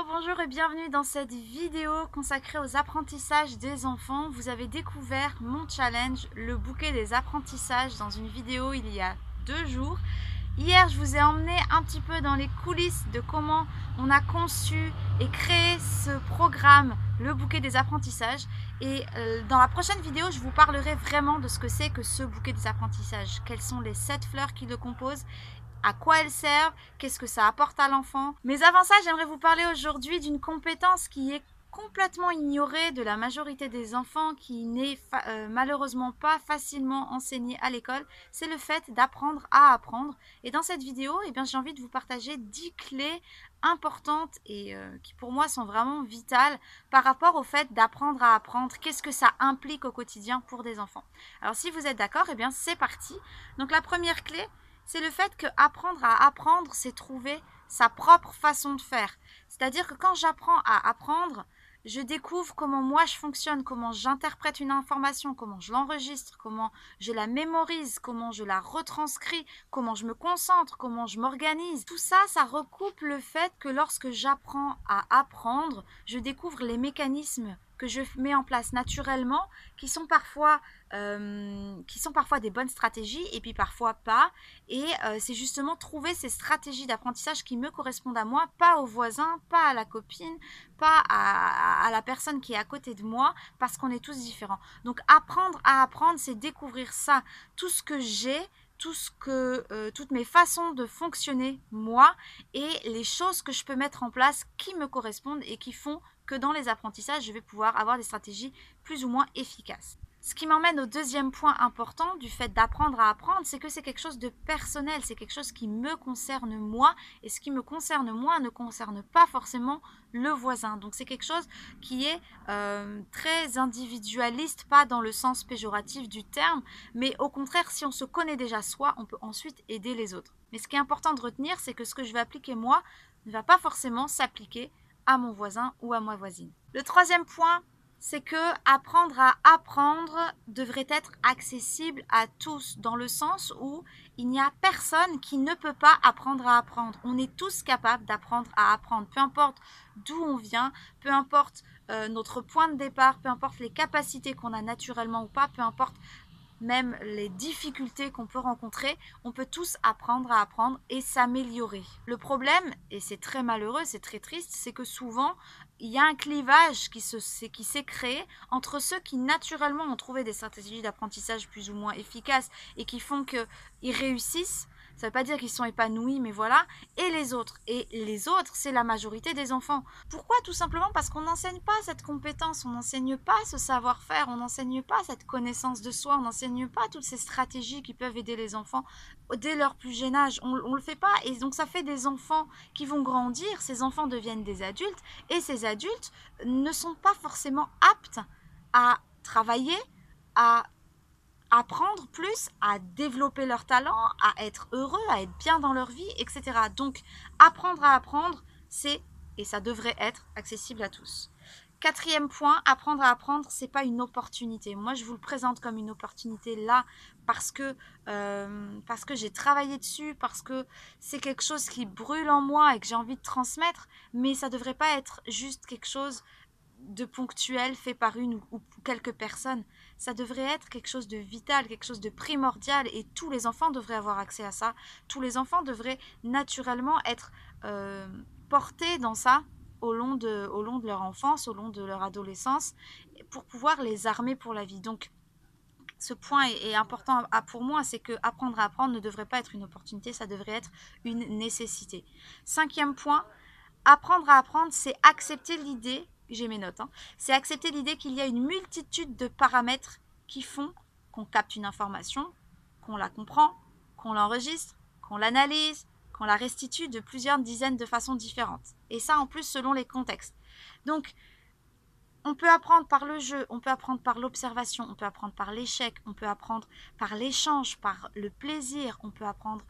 Bonjour et bienvenue dans cette vidéo consacrée aux apprentissages des enfants. Vous avez découvert mon challenge, le bouquet des apprentissages, dans une vidéo il y a 2 jours. Hier, je vous ai emmené un petit peu dans les coulisses de comment on a conçu et créé ce programme, le bouquet des apprentissages. Et dans la prochaine vidéo, je vous parlerai vraiment de ce que c'est que ce bouquet des apprentissages. Quelles sont les 7 fleurs qui le composent, à quoi elles servent, qu'est-ce que ça apporte à l'enfant. Mais avant ça, j'aimerais vous parler aujourd'hui d'une compétence qui est complètement ignorée de la majorité des enfants, qui n'est malheureusement pas facilement enseignée à l'école. C'est le fait d'apprendre à apprendre. Et dans cette vidéo, j'ai envie de vous partager 10 clés importantes et qui pour moi sont vraiment vitales par rapport au fait d'apprendre à apprendre. Qu'est-ce que ça implique au quotidien pour des enfants? Alors si vous êtes d'accord, c'est parti. Donc la première clé, c'est le fait que apprendre à apprendre, c'est trouver sa propre façon de faire. C'est-à-dire que quand j'apprends à apprendre, je découvre comment moi je fonctionne, comment j'interprète une information, comment je l'enregistre, comment je la mémorise, comment je la retranscris, comment je me concentre, comment je m'organise. Tout ça, ça recoupe le fait que lorsque j'apprends à apprendre, je découvre les mécanismes que je mets en place naturellement, qui sont parfois des bonnes stratégies et puis parfois pas. Et c'est justement trouver ces stratégies d'apprentissage qui me correspondent à moi, pas au voisin, pas à la copine, pas à la personne qui est à côté de moi, parce qu'on est tous différents. Donc apprendre à apprendre, c'est découvrir ça, tout ce que j'ai, toutes mes façons de fonctionner moi et les choses que je peux mettre en place qui me correspondent et qui font que dans les apprentissages, je vais pouvoir avoir des stratégies plus ou moins efficaces. Ce qui m'emmène au deuxième point important du fait d'apprendre à apprendre, c'est que c'est quelque chose de personnel, c'est quelque chose qui me concerne moi, et ce qui me concerne moi ne concerne pas forcément le voisin. Donc c'est quelque chose qui est très individualiste, pas dans le sens péjoratif du terme, mais au contraire, si on se connaît déjà soi, on peut ensuite aider les autres. Mais ce qui est important de retenir, c'est que ce que je vais appliquer moi ne va pas forcément s'appliquer à mon voisin ou à ma voisine. Le troisième point, c'est que apprendre à apprendre devrait être accessible à tous, dans le sens où il n'y a personne qui ne peut pas apprendre à apprendre. On est tous capables d'apprendre à apprendre, peu importe d'où on vient, peu importe notre point de départ, peu importe les capacités qu'on a naturellement ou pas, peu importe même les difficultés qu'on peut rencontrer, on peut tous apprendre à apprendre et s'améliorer. Le problème, et c'est très malheureux, c'est très triste, c'est que souvent, il y a un clivage qui s'est créé entre ceux qui naturellement ont trouvé des stratégies d'apprentissage plus ou moins efficaces et qui font qu'ils réussissent. Ça ne veut pas dire qu'ils sont épanouis, mais voilà. Et les autres. Et les autres, c'est la majorité des enfants. Pourquoi? Tout simplement parce qu'on n'enseigne pas cette compétence, on n'enseigne pas ce savoir-faire, on n'enseigne pas cette connaissance de soi, on n'enseigne pas toutes ces stratégies qui peuvent aider les enfants dès leur plus jeune âge. On ne le fait pas. Et donc ça fait des enfants qui vont grandir, ces enfants deviennent des adultes, et ces adultes ne sont pas forcément aptes à travailler, à apprendre plus, à développer leur talent, à être heureux, à être bien dans leur vie, etc. Donc, apprendre à apprendre, c'est, et ça devrait être, accessible à tous. Quatrième point, apprendre à apprendre, c'est pas une opportunité. Moi, je vous le présente comme une opportunité là parce que j'ai travaillé dessus, parce que c'est quelque chose qui brûle en moi et que j'ai envie de transmettre, mais ça devrait pas être juste quelque chose de ponctuel fait par une ou quelques personnes. Ça devrait être quelque chose de vital, quelque chose de primordial, et tous les enfants devraient avoir accès à ça. Tous les enfants devraient naturellement être portés dans ça au long de leur enfance, au long de leur adolescence, pour pouvoir les armer pour la vie. Donc ce point est important pour moi, c'est que apprendre à apprendre ne devrait pas être une opportunité, ça devrait être une nécessité. Cinquième point, apprendre à apprendre, c'est accepter l'idée, j'ai mes notes, c'est accepter l'idée qu'il y a une multitude de paramètres qui font qu'on capte une information, qu'on la comprend, qu'on l'enregistre, qu'on l'analyse, qu'on la restitue de plusieurs dizaines de façons différentes. Et ça en plus selon les contextes. Donc, on peut apprendre par le jeu, on peut apprendre par l'observation, on peut apprendre par l'échec, on peut apprendre par l'échange, par le plaisir, on peut apprendre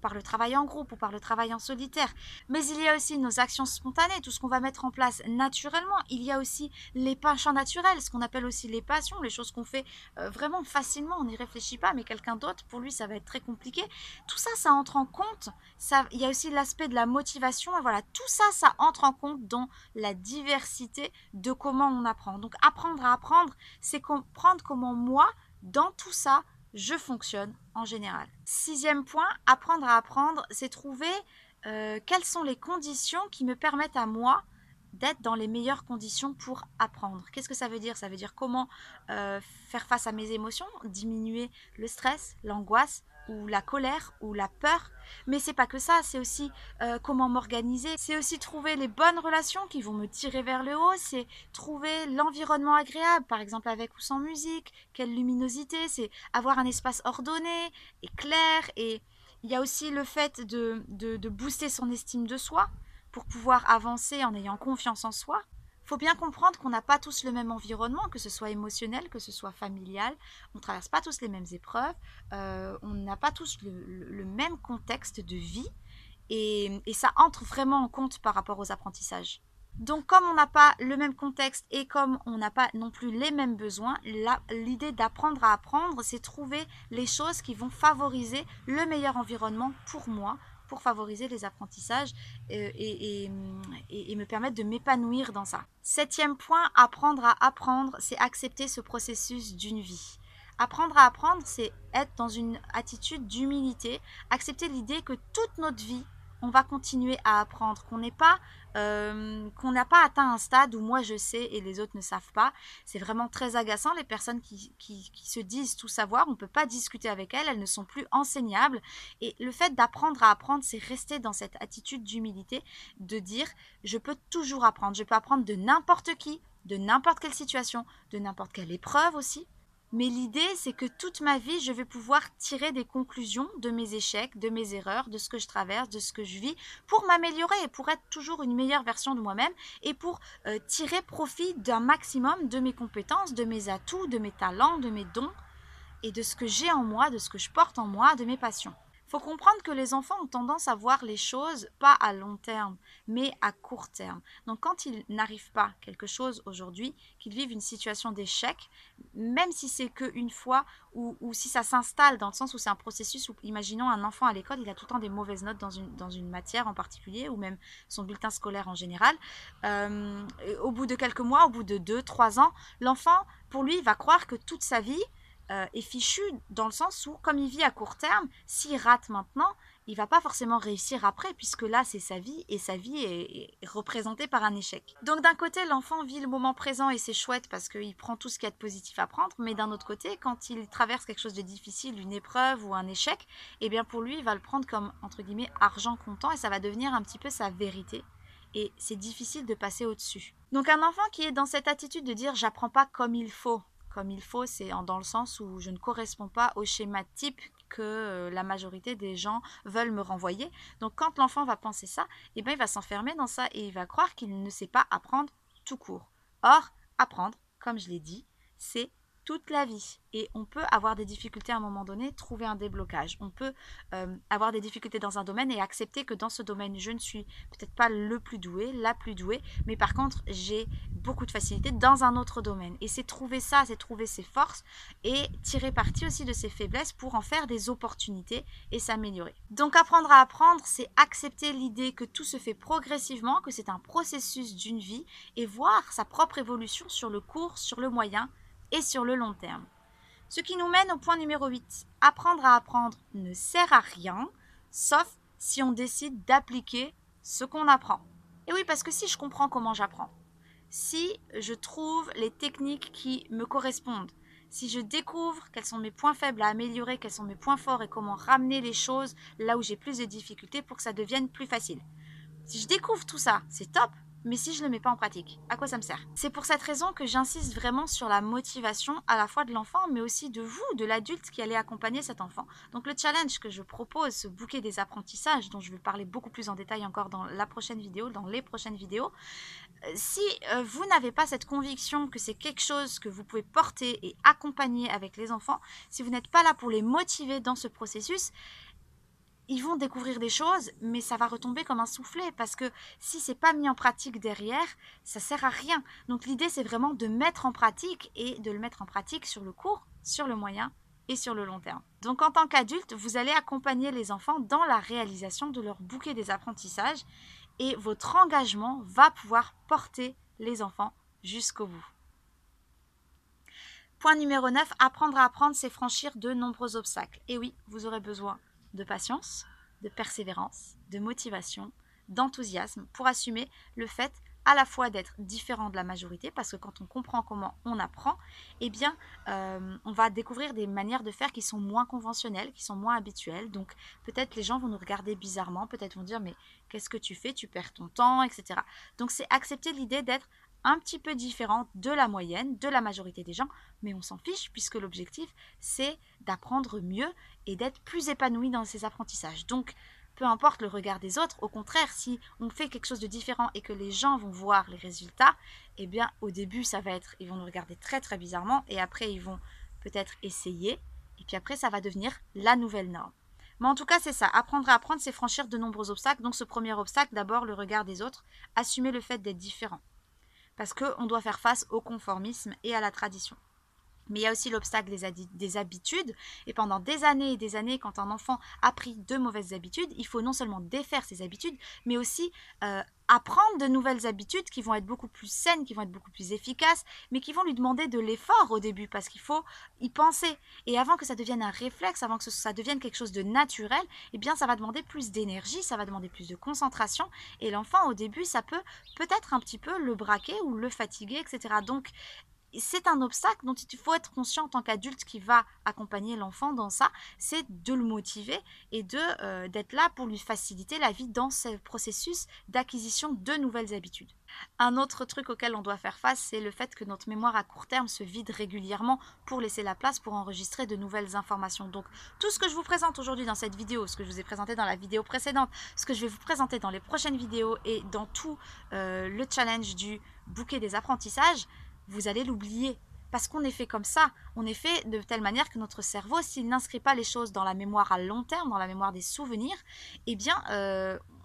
par le travail en groupe ou par le travail en solitaire. Mais il y a aussi nos actions spontanées, tout ce qu'on va mettre en place naturellement. Il y a aussi les penchants naturels, ce qu'on appelle aussi les passions, les choses qu'on fait vraiment facilement, on n'y réfléchit pas, mais quelqu'un d'autre, pour lui, ça va être très compliqué. Tout ça, ça entre en compte. Il y a aussi l'aspect de la motivation. Et voilà, tout ça, ça entre en compte dans la diversité de comment on apprend. Donc, apprendre à apprendre, c'est comprendre comment moi, dans tout ça, je fonctionne en général. 6e point, apprendre à apprendre, c'est trouver quelles sont les conditions qui me permettent à moi d'être dans les meilleures conditions pour apprendre. Qu'est-ce que ça veut dire? Ça veut dire comment faire face à mes émotions, diminuer le stress, l'angoisse, ou la colère, ou la peur. Mais c'est pas que ça, c'est aussi comment m'organiser. C'est aussi trouver les bonnes relations qui vont me tirer vers le haut. C'est trouver l'environnement agréable, par exemple avec ou sans musique. Quelle luminosité, c'est avoir un espace ordonné et clair. Et il y a aussi le fait de booster son estime de soi pour pouvoir avancer en ayant confiance en soi. Il faut bien comprendre qu'on n'a pas tous le même environnement, que ce soit émotionnel, que ce soit familial. On ne traverse pas tous les mêmes épreuves. On n'a pas tous le même contexte de vie. Et ça entre vraiment en compte par rapport aux apprentissages. Donc comme on n'a pas le même contexte et comme on n'a pas non plus les mêmes besoins, l'idée d'apprendre à apprendre, c'est trouver les choses qui vont favoriser le meilleur environnement pour moi, pour favoriser les apprentissages et me permettre de m'épanouir dans ça. 7e point, apprendre à apprendre, c'est accepter ce processus d'une vie. Apprendre à apprendre, c'est être dans une attitude d'humilité, accepter l'idée que toute notre vie, on va continuer à apprendre, qu'on n'a pas atteint un stade où moi je sais et les autres ne savent pas. C'est vraiment très agaçant, les personnes qui se disent tout savoir, on ne peut pas discuter avec elles, elles ne sont plus enseignables. Et le fait d'apprendre à apprendre, c'est rester dans cette attitude d'humilité, de dire je peux toujours apprendre, je peux apprendre de n'importe qui, de n'importe quelle situation, de n'importe quelle épreuve aussi. Mais l'idée, c'est que toute ma vie, je vais pouvoir tirer des conclusions de mes échecs, de mes erreurs, de ce que je traverse, de ce que je vis, pour m'améliorer et pour être toujours une meilleure version de moi-même et pour tirer profit d'un maximum de mes compétences, de mes atouts, de mes talents, de mes dons et de ce que j'ai en moi, de ce que je porte en moi, de mes passions. Il faut comprendre que les enfants ont tendance à voir les choses pas à long terme, mais à court terme. Donc quand ils n'arrivent pas quelque chose aujourd'hui, qu'ils vivent une situation d'échec, même si c'est qu'une fois ou si ça s'installe dans le sens où c'est un processus où, imaginons un enfant à l'école, il a tout le temps des mauvaises notes dans une matière en particulier ou même son bulletin scolaire en général. Au bout de quelques mois, au bout de 2-3 ans, l'enfant, pour lui, va croire que toute sa vie est fichu dans le sens où, comme il vit à court terme, s'il rate maintenant, il va pas forcément réussir après, puisque là, c'est sa vie, et sa vie est représentée par un échec. Donc d'un côté, l'enfant vit le moment présent, et c'est chouette, parce qu'il prend tout ce qu'il y a de positif à prendre, mais d'un autre côté, quand il traverse quelque chose de difficile, une épreuve ou un échec, eh bien pour lui, il va le prendre comme, entre guillemets, argent comptant, et ça va devenir un petit peu sa vérité. Et c'est difficile de passer au-dessus. Donc un enfant qui est dans cette attitude de dire « j'apprends pas comme il faut », comme il faut, c'est dans le sens où je ne corresponds pas au schéma type que la majorité des gens veulent me renvoyer. Donc quand l'enfant va penser ça, eh bien, il va s'enfermer dans ça et il va croire qu'il ne sait pas apprendre tout court. Or, apprendre, comme je l'ai dit, c'est toute la vie. Et on peut avoir des difficultés à un moment donné, trouver un déblocage. On peut avoir des difficultés dans un domaine et accepter que dans ce domaine, je ne suis peut-être pas le plus doué, la plus douée, mais par contre, j'ai beaucoup de facilité dans un autre domaine. Et c'est trouver ça, c'est trouver ses forces et tirer parti aussi de ses faiblesses pour en faire des opportunités et s'améliorer. Donc apprendre à apprendre, c'est accepter l'idée que tout se fait progressivement, que c'est un processus d'une vie et voir sa propre évolution sur le court, sur le moyen et sur le long terme. Ce qui nous mène au point numéro 8. Apprendre à apprendre ne sert à rien, sauf si on décide d'appliquer ce qu'on apprend. Et oui, parce que si je comprends comment j'apprends, si je trouve les techniques qui me correspondent, si je découvre quels sont mes points faibles à améliorer, quels sont mes points forts et comment ramener les choses là où j'ai plus de difficultés pour que ça devienne plus facile. Si je découvre tout ça, c'est top. Mais si je ne le mets pas en pratique, à quoi ça me sert? C'est pour cette raison que j'insiste vraiment sur la motivation à la fois de l'enfant, mais aussi de vous, de l'adulte qui allait accompagner cet enfant. Donc le challenge que je propose, ce bouquet des apprentissages, dont je vais parler beaucoup plus en détail encore dans la prochaine vidéo, dans les prochaines vidéos, si vous n'avez pas cette conviction que c'est quelque chose que vous pouvez porter et accompagner avec les enfants, si vous n'êtes pas là pour les motiver dans ce processus, ils vont découvrir des choses, mais ça va retomber comme un soufflet parce que si c'est pas mis en pratique derrière, ça sert à rien. Donc l'idée, c'est vraiment de mettre en pratique et de le mettre en pratique sur le court, sur le moyen et sur le long terme. Donc en tant qu'adulte, vous allez accompagner les enfants dans la réalisation de leur bouquet des apprentissages et votre engagement va pouvoir porter les enfants jusqu'au bout. Point numéro 9, apprendre à apprendre, c'est franchir de nombreux obstacles. Et oui, vous aurez besoin de patience, de persévérance, de motivation, d'enthousiasme pour assumer le fait à la fois d'être différent de la majorité, parce que quand on comprend comment on apprend, eh bien, on va découvrir des manières de faire qui sont moins conventionnelles, qui sont moins habituelles. Donc, peut-être les gens vont nous regarder bizarrement, peut-être vont dire, mais qu'est-ce que tu fais? Tu perds ton temps, etc. Donc, c'est accepter l'idée d'être un petit peu différent de la moyenne, de la majorité des gens, mais on s'en fiche puisque l'objectif, c'est d'apprendre mieux et d'être plus épanoui dans ses apprentissages. Donc, peu importe le regard des autres, au contraire, si on fait quelque chose de différent et que les gens vont voir les résultats, eh bien, au début, ça va être, ils vont nous regarder très très bizarrement et après, ils vont peut-être essayer et puis après, ça va devenir la nouvelle norme. Mais en tout cas, c'est ça. Apprendre à apprendre, c'est franchir de nombreux obstacles. Donc, ce premier obstacle, d'abord, le regard des autres, assumer le fait d'être différent. Parce qu'on doit faire face au conformisme et à la tradition. Mais il y a aussi l'obstacle des habitudes. Et pendant des années, quand un enfant a pris de mauvaises habitudes, il faut non seulement défaire ses habitudes, mais aussi apprendre de nouvelles habitudes qui vont être beaucoup plus saines, qui vont être beaucoup plus efficaces, mais qui vont lui demander de l'effort au début, parce qu'il faut y penser. Et avant que ça devienne un réflexe, avant que ça devienne quelque chose de naturel, eh bien ça va demander plus d'énergie, ça va demander plus de concentration. Et l'enfant, au début, ça peut peut-être un petit peu le braquer ou le fatiguer, etc. Donc, c'est un obstacle dont il faut être conscient en tant qu'adulte qui va accompagner l'enfant dans ça, c'est de le motiver et d'être là pour lui faciliter la vie dans ce processus d'acquisition de nouvelles habitudes. Un autre truc auquel on doit faire face, c'est le fait que notre mémoire à court terme se vide régulièrement pour laisser la place pour enregistrer de nouvelles informations. Donc tout ce que je vous présente aujourd'hui dans cette vidéo, ce que je vous ai présenté dans la vidéo précédente, ce que je vais vous présenter dans les prochaines vidéos et dans tout le challenge du bouquet des apprentissages, vous allez l'oublier. Parce qu'on est fait comme ça, on est fait de telle manière que notre cerveau, s'il n'inscrit pas les choses dans la mémoire à long terme, dans la mémoire des souvenirs, eh bien,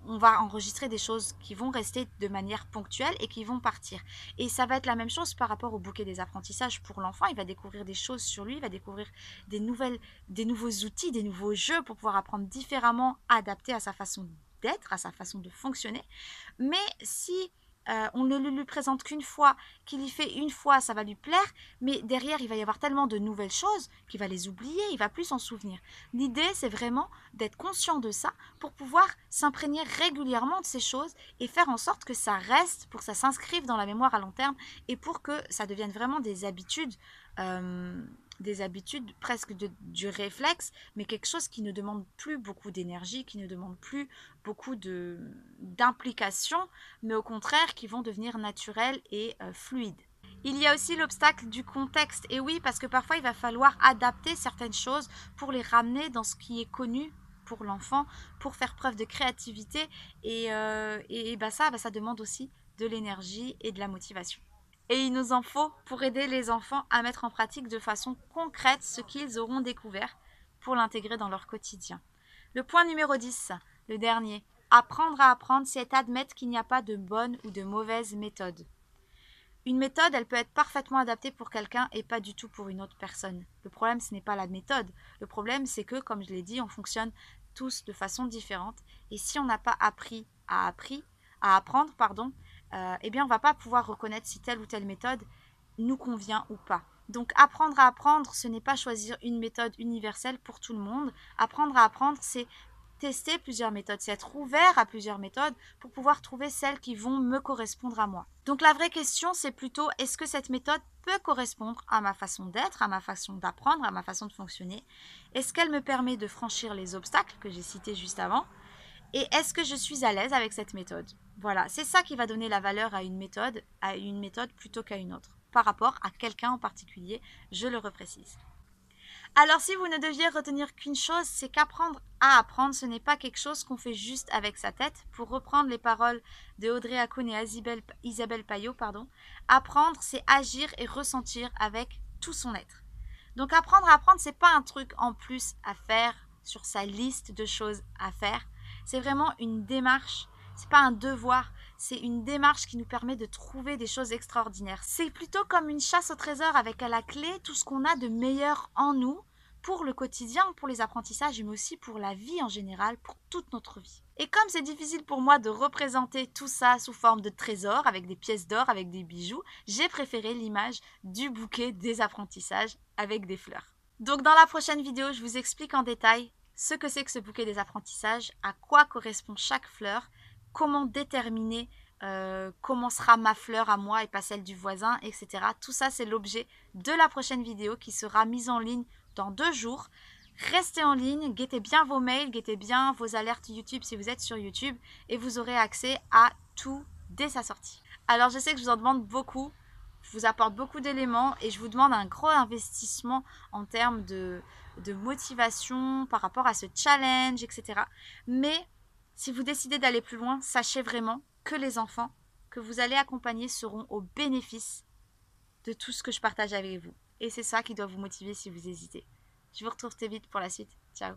on va enregistrer des choses qui vont rester de manière ponctuelle et qui vont partir. Et ça va être la même chose par rapport au bouquet des apprentissages pour l'enfant. Il va découvrir des choses sur lui, il va découvrir des nouveaux outils, des nouveaux jeux pour pouvoir apprendre différemment, adapté à sa façon d'être, à sa façon de fonctionner. Mais si on ne le lui présente qu'une fois, qu'il y fait une fois, ça va lui plaire, mais derrière, il va y avoir tellement de nouvelles choses qu'il va les oublier, il va plus s'en souvenir. L'idée, c'est vraiment d'être conscient de ça pour pouvoir s'imprégner régulièrement de ces choses et faire en sorte que ça reste, pour que ça s'inscrive dans la mémoire à long terme et pour que ça devienne vraiment des habitudes presque du réflexe, mais quelque chose qui ne demande plus beaucoup d'énergie, qui ne demande plus beaucoup d'implication, mais au contraire qui vont devenir naturels et fluides. Il y a aussi l'obstacle du contexte, et oui, parce que parfois il va falloir adapter certaines choses pour les ramener dans ce qui est connu pour l'enfant, pour faire preuve de créativité, et ça demande aussi de l'énergie et de la motivation. Et il nous en faut pour aider les enfants à mettre en pratique de façon concrète ce qu'ils auront découvert pour l'intégrer dans leur quotidien. Le point numéro 10, le dernier, apprendre à apprendre, c'est admettre qu'il n'y a pas de bonne ou de mauvaise méthode. Une méthode, elle peut être parfaitement adaptée pour quelqu'un et pas du tout pour une autre personne. Le problème, ce n'est pas la méthode. Le problème, c'est que, comme je l'ai dit, on fonctionne tous de façon différente. Et si on n'a pas appris à apprendre, eh bien on ne va pas pouvoir reconnaître si telle ou telle méthode nous convient ou pas. Donc apprendre à apprendre, ce n'est pas choisir une méthode universelle pour tout le monde. Apprendre à apprendre, c'est tester plusieurs méthodes, c'est être ouvert à plusieurs méthodes pour pouvoir trouver celles qui vont me correspondre à moi. Donc la vraie question, c'est plutôt est-ce que cette méthode peut correspondre à ma façon d'être, à ma façon d'apprendre, à ma façon de fonctionner? Est-ce qu'elle me permet de franchir les obstacles que j'ai cités juste avant? Et est-ce que je suis à l'aise avec cette méthode? Voilà, c'est ça qui va donner la valeur à une méthode plutôt qu'à une autre, par rapport à quelqu'un en particulier, je le reprécise. Alors si vous ne deviez retenir qu'une chose, c'est qu'apprendre à apprendre, ce n'est pas quelque chose qu'on fait juste avec sa tête. Pour reprendre les paroles de Audrey Akoun et Isabelle Payot, apprendre, c'est agir et ressentir avec tout son être. Donc apprendre à apprendre, c'est pas un truc en plus à faire sur sa liste de choses à faire. C'est vraiment une démarche, c'est pas un devoir, c'est une démarche qui nous permet de trouver des choses extraordinaires. C'est plutôt comme une chasse au trésor avec à la clé tout ce qu'on a de meilleur en nous pour le quotidien, pour les apprentissages, mais aussi pour la vie en général, pour toute notre vie. Et comme c'est difficile pour moi de représenter tout ça sous forme de trésor, avec des pièces d'or, avec des bijoux, j'ai préféré l'image du bouquet des apprentissages avec des fleurs. Donc dans la prochaine vidéo, je vous explique en détail ce que c'est que ce bouquet des apprentissages, à quoi correspond chaque fleur, comment déterminer comment sera ma fleur à moi et pas celle du voisin, etc. Tout ça, c'est l'objet de la prochaine vidéo qui sera mise en ligne dans 2 jours. Restez en ligne, guettez bien vos mails, guettez bien vos alertes YouTube si vous êtes sur YouTube et vous aurez accès à tout dès sa sortie. Alors je sais que je vous en demande beaucoup, je vous apporte beaucoup d'éléments et je vous demande un gros investissement en termes de motivation par rapport à ce challenge, etc. Mais si vous décidez d'aller plus loin, sachez vraiment que les enfants que vous allez accompagner seront au bénéfice de tout ce que je partage avec vous. Et c'est ça qui doit vous motiver si vous hésitez. Je vous retrouve très vite pour la suite. Ciao.